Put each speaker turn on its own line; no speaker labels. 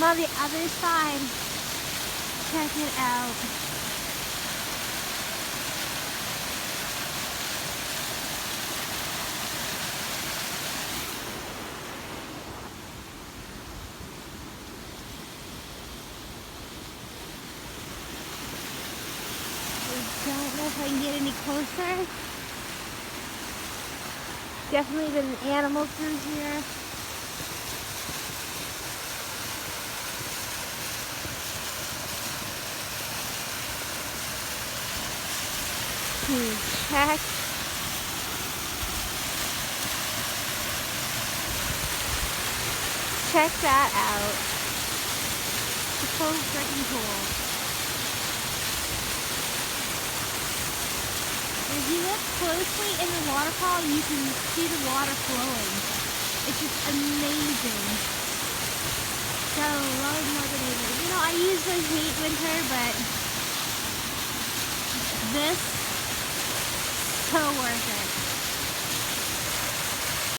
On the other side, check it out. I don't know if I can get any closer. Definitely been an animal through here. Check. Check that out. It's so freaking cool. If you look closely in the waterfall, you can see the water flowing. It's just amazing. So, Lord Mother Nature. You know, I usually hate winter, but